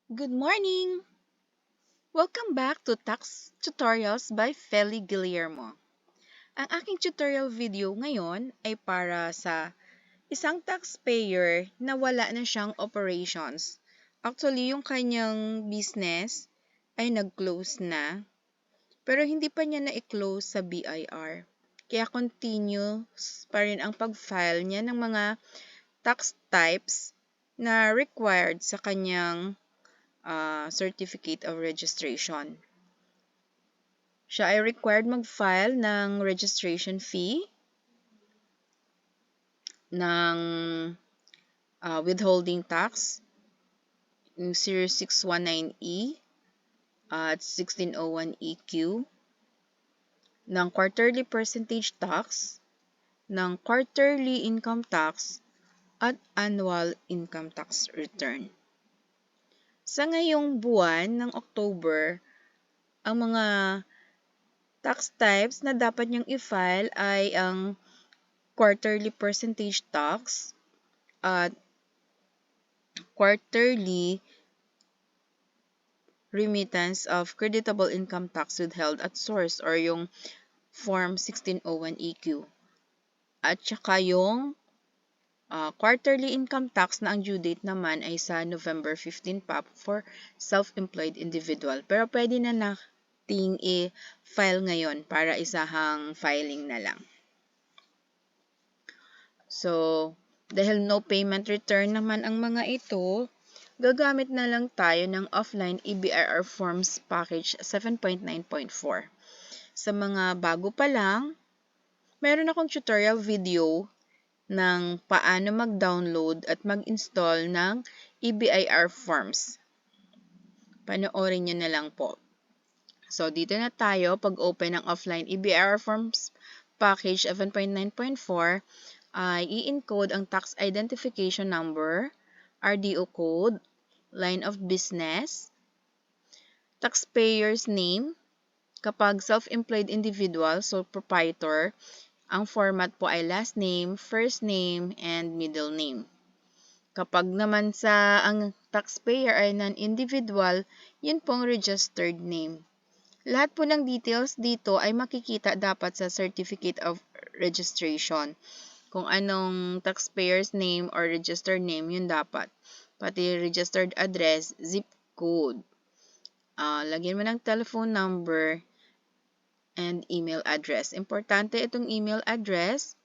Good morning! Welcome back to Tax Tutorials by Feli Guillermo. Ang aking tutorial video ngayon ay para sa isang taxpayer na wala na siyang operations. Actually, yung kanyang business ay nag-close na, pero hindi pa niya na-close sa BIR. Kaya continuous pa rin ang pag-file niya ng mga tax types na required sa kanyang certificate of registration. Siya ay required mag-file ng registration fee, ng withholding tax, yung Series 619E at 1601EQ, ng quarterly percentage tax, ng quarterly income tax, at annual income tax return. Sa ngayong buwan ng October, ang mga tax types na dapat niyang i-file ay ang quarterly percentage tax at quarterly remittance of creditable income tax withheld at source or yung Form 1601EQ. At saka yung quarterly income tax na ang due date naman ay sa November 15 pa for self-employed individual. Pero pwede na nating i-file ngayon para isahang filing na lang. So, dahil no payment return naman ang mga ito, gagamit na lang tayo ng offline EBIR Forms Package 7.9.4. Sa mga bago pa lang, meron akong tutorial video ng paano mag-download at mag-install ng EBIR Forms. Panoorin nyo na lang po. So, dito na tayo. Pag-open ng offline EBIR Forms Package 7.9.4, ay i-encode ang tax identification number, RDO code, line of business, taxpayer's name. Kapag self-employed individual, sole proprietor, ang format po ay last name, first name, and middle name. Kapag naman ang taxpayer ay non-individual, yun pong registered name. Lahat po ng details dito ay makikita dapat sa Certificate of Registration. Kung anong taxpayer's name or registered name, yun dapat. Pati registered address, zip code. Lagyan mo ng telephone number and email address. Importante itong email address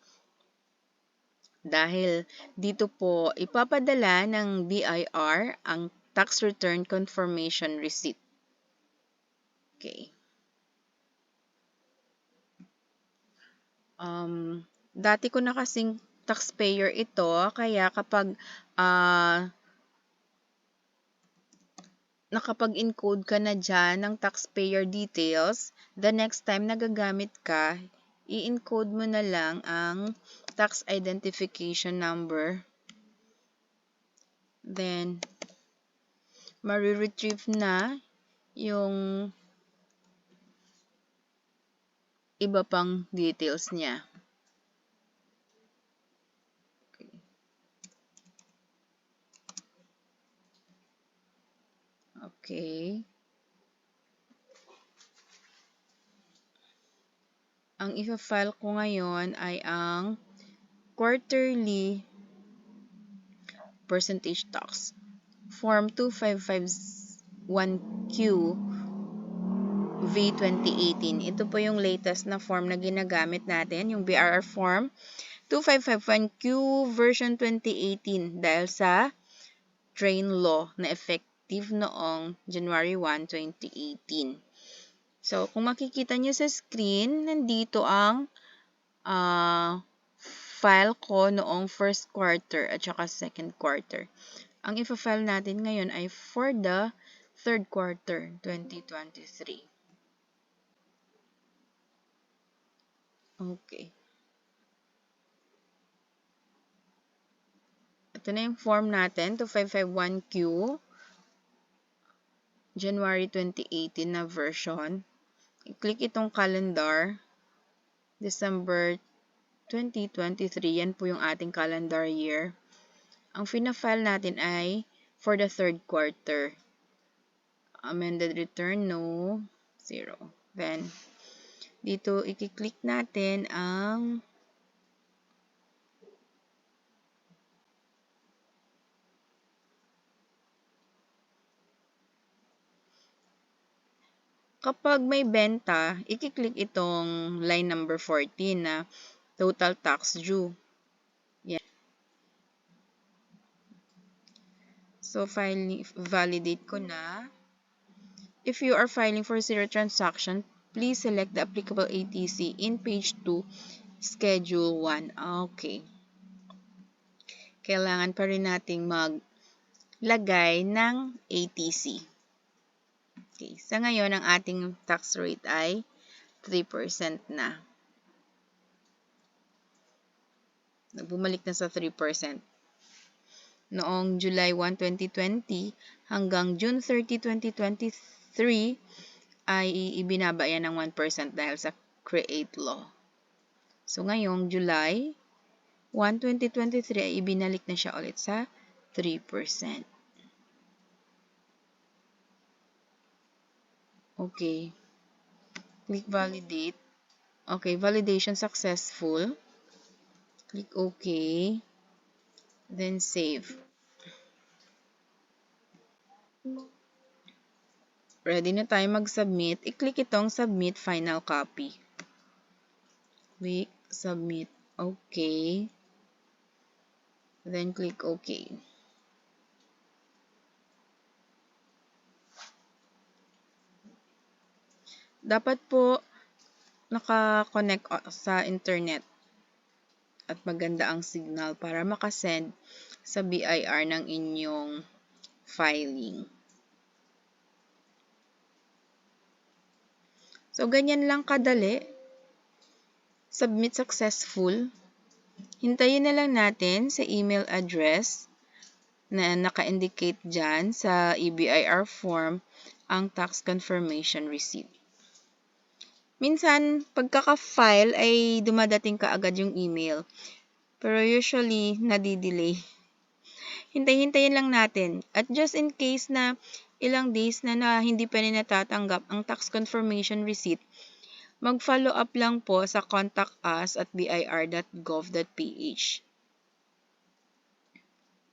dahil dito po ipapadala ng BIR ang tax return confirmation receipt. Okay. Dati ko na kasing taxpayer ito, kaya kapag nakapag-encode ka na dyan ng taxpayer details, the next time na gagamit ka, i-encode mo na lang ang tax identification number. Then, mariretrieve na yung iba pang details niya. Okay. Ang i-file ko ngayon ay ang quarterly percentage tax. Form 2551Q V 2018. Ito po yung latest na form na ginagamit natin, yung BRR Form 2551Q version 2018 dahil sa Train Law na effective noong January 1, 2018. So, kung makikita nyo sa screen, nandito ang file ko noong first quarter at saka second quarter. Ang i-file natin ngayon ay for the third quarter, 2023. Okay. Ito na yung form natin, 2551Q, January 2018 na version. I-click itong calendar, December 2023, yan po yung ating calendar year. Ang fina-file natin ay for the third quarter. Amended return, no. 0. Then, dito, i-click natin ang kapag may benta, i-click itong line number 14 na total tax due. Yan. So, validate ko na. If you are filing for zero transaction, please select the applicable ATC in page 2, schedule 1. Okay. Kailangan pa rin nating maglagay ng ATC. Okay. Sa ngayon, ang ating tax rate ay 3% na. Bumalik na sa 3%. Noong July 1, 2020 hanggang June 30, 2023 ay ibinaba yan ng 1% dahil sa CREATE Law. So, ngayong July 1, 2023 ay ibinalik na siya ulit sa 3%. Okay. Click validate. Okay, validation successful. Click OK. Then save. Ready na tayo mag-submit. I-click itong submit final copy. Click submit. Okay. Then click OK. Dapat po naka-connect sa internet at maganda ang signal para makasend sa BIR ng inyong filing. So, ganyan lang kadali. Submit successful. Hintayin na lang natin sa email address na naka-indicate dyan sa EBIR form ang tax confirmation receipt. Minsan, pagkaka-file ay dumadating kaagad yung email. Pero usually, nadidelay. Hintay-hintayin lang natin. At just in case na ilang days na hindi pa rin natatanggap ang tax confirmation receipt, mag-follow up lang po sa contact us at bir.gov.ph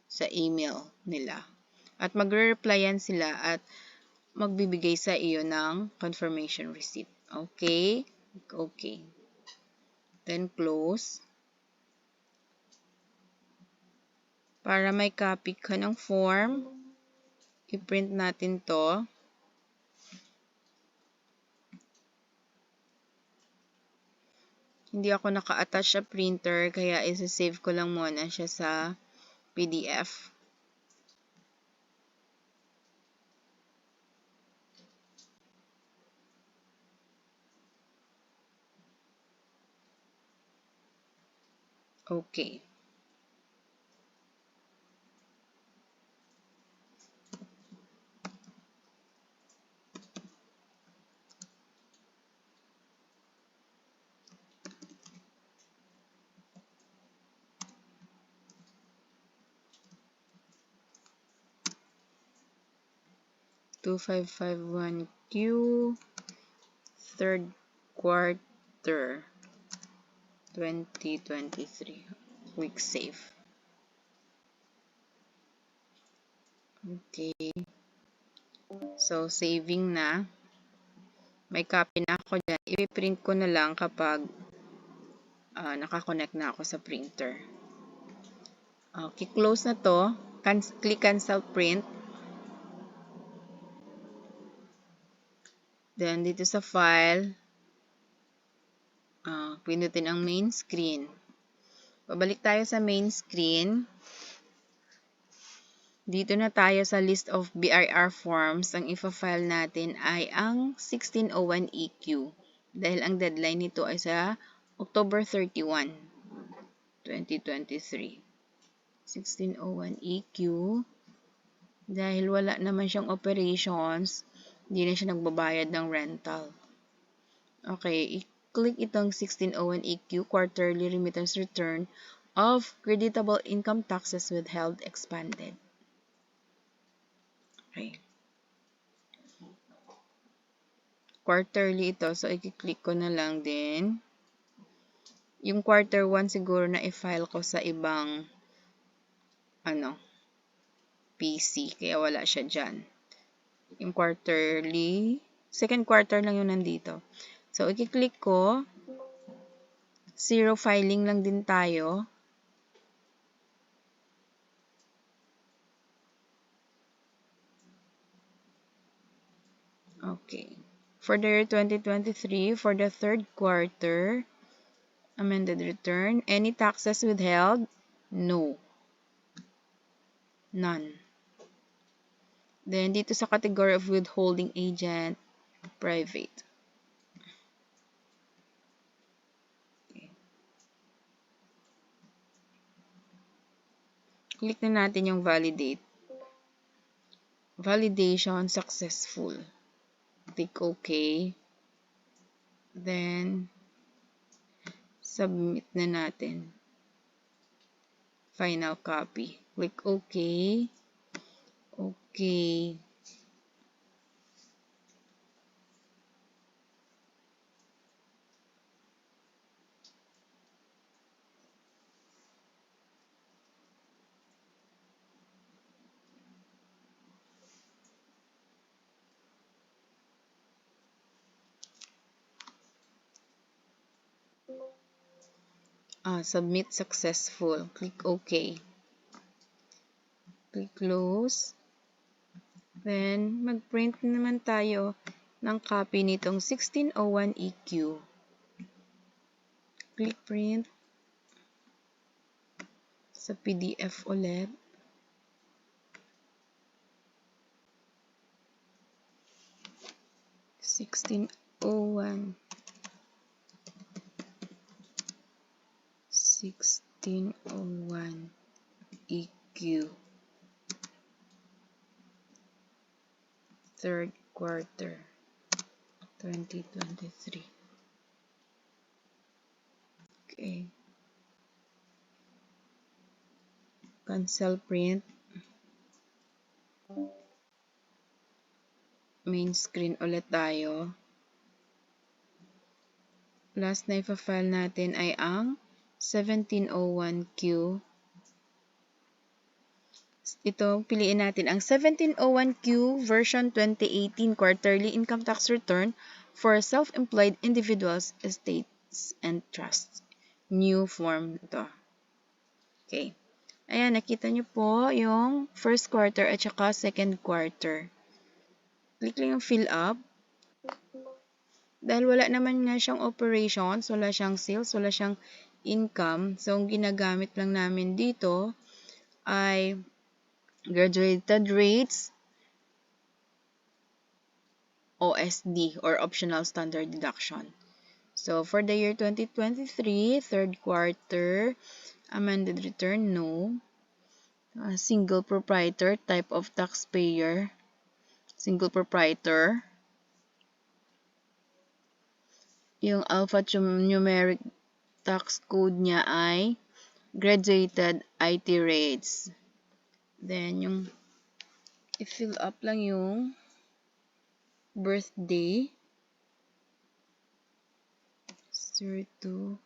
sa email nila. At magre-replyan sila at magbibigay sa iyo ng confirmation receipt. Okay? Okay. Then close. Para may copy ka ng form, i-print natin to. Hindi ako naka-attach sa printer, kaya isa-save ko lang muna siya sa PDF. Okay. $2,551Q, third quarter, 2023. Quick save. Okay. So, saving na. May copy na ako dyan. I-print ko na lang kapag nakakonect na ako sa printer. Okay, close na to. Click cancel print. Then, dito sa file, pinutin ang main screen. Pabalik tayo sa main screen. Dito na tayo sa list of BIR forms. Ang ifa-file natin ay ang 1601EQ. Dahil ang deadline nito ay sa October 31, 2023. 1601EQ. Dahil wala naman siyang operations, hindi na siya nagbabayad ng rental. Okay, i-click itong 1601EQ, Quarterly Remittance Return of Creditable Income Taxes Withheld Expanded. Okay. quarterly ito. So, i-click ko na lang din. Yung quarter 1 siguro na i-file ko sa ibang PC. Kaya wala siya dyan. Yung quarterly, second quarter lang yung nandito. So, i-click ko. Zero filing lang din tayo. Okay. For the year 2023, for the third quarter, amended return, any taxes withheld? No. None. Then, dito sa category of withholding agent, private. Okay. Click na natin yung validate. Validation successful. Click OK. Then, submit na natin. Final copy. Click OK. Okay. Submit successful. Click OK. Click close. Then, mag-print naman tayo ng copy nitong 1601 EQ. Click print. Sa PDF ulit. Sixteen oh one EQ third quarter 2023. Okay. Cancel print. Main screen ulit tayo. Last na ipa-file natin ay ang 1701Q. Ito, piliin natin ang 1701Q version 2018 quarterly income tax return for self-employed individuals, estates, and trusts. New form ito. Okay. Ayan, nakita nyo po yung first quarter at saka second quarter. Click lang yung fill up. Dahil wala naman nga siyang operations, wala siyang sales, wala siyang income. So, ang ginagamit lang namin dito ay graduated rates, OSD or optional standard deduction. So, for the year 2023, third quarter, amended return, no. Single proprietor, type of taxpayer, single proprietor. Yung alphanumeric tax code niya ay graduated IT rates. Then, yung i-fill up lang yung birthday. 02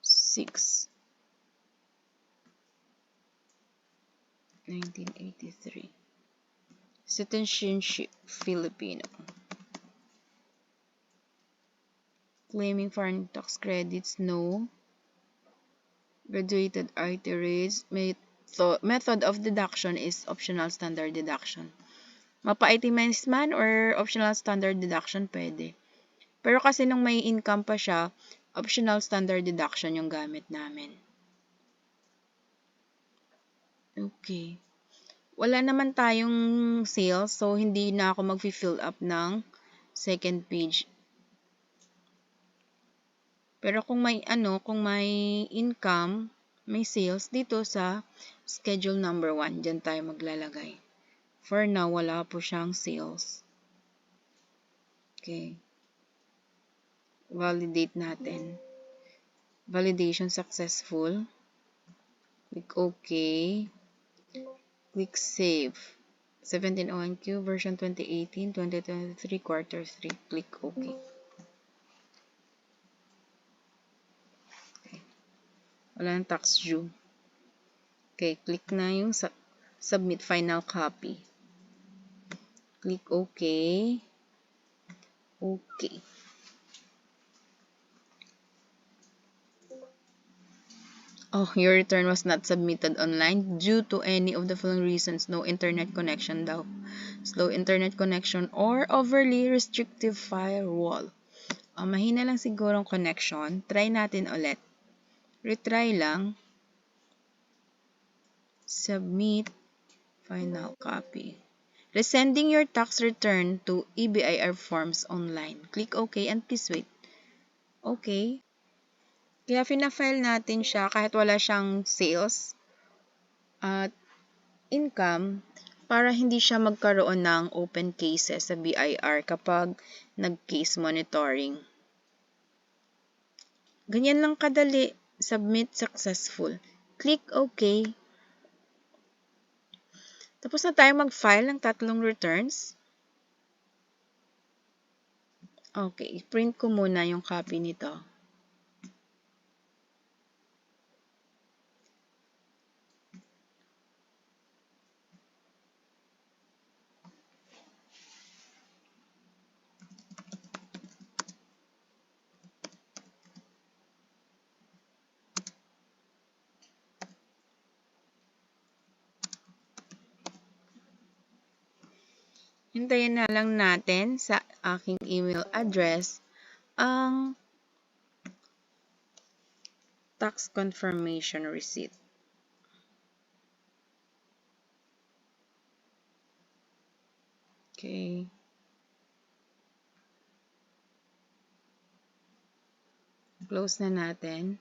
06 1983. Citizenship Filipino. Claiming foreign tax credits, no. Graduated IT rates. Method of deduction is optional standard deduction. Mapa-itemized man or optional standard deduction, pwede. Pero kasi nung may income pa siya, optional standard deduction yung gamit namin. Okay. Wala naman tayong sales, so hindi na ako mag-fill up ng second page. Pero kung may income, may sales dito sa schedule number 1, diyan tayo maglalagay. For now, wala po siyang sales. Okay. Validate natin. Validation successful. Click OK. Click Save. 1701Q version 2018-2023 quarter 3. Click OK. Wala nang tax due. Okay, click na yung Submit Final Copy. Click OK. Okay. Oh, your return was not submitted online due to any of the following reasons. No internet connection daw. Slow internet connection or overly restrictive firewall. Mahina lang siguro ang connection. Try natin ulit. Retry lang. Submit final copy. Resending your tax return to EBIR forms online. Click OK and please wait. Okay. Kaya fina-file natin siya kahit wala siyang sales at income para hindi siya magkaroon ng open cases sa BIR kapag nag-case monitoring. Ganyan lang kadali. Submit successful. Click OK. Tapos na tayo mag-file ng 3 returns. Okay, print ko muna yung copy nito. Hintayin na lang natin sa aking email address ang tax confirmation receipt. Okay. Close na natin.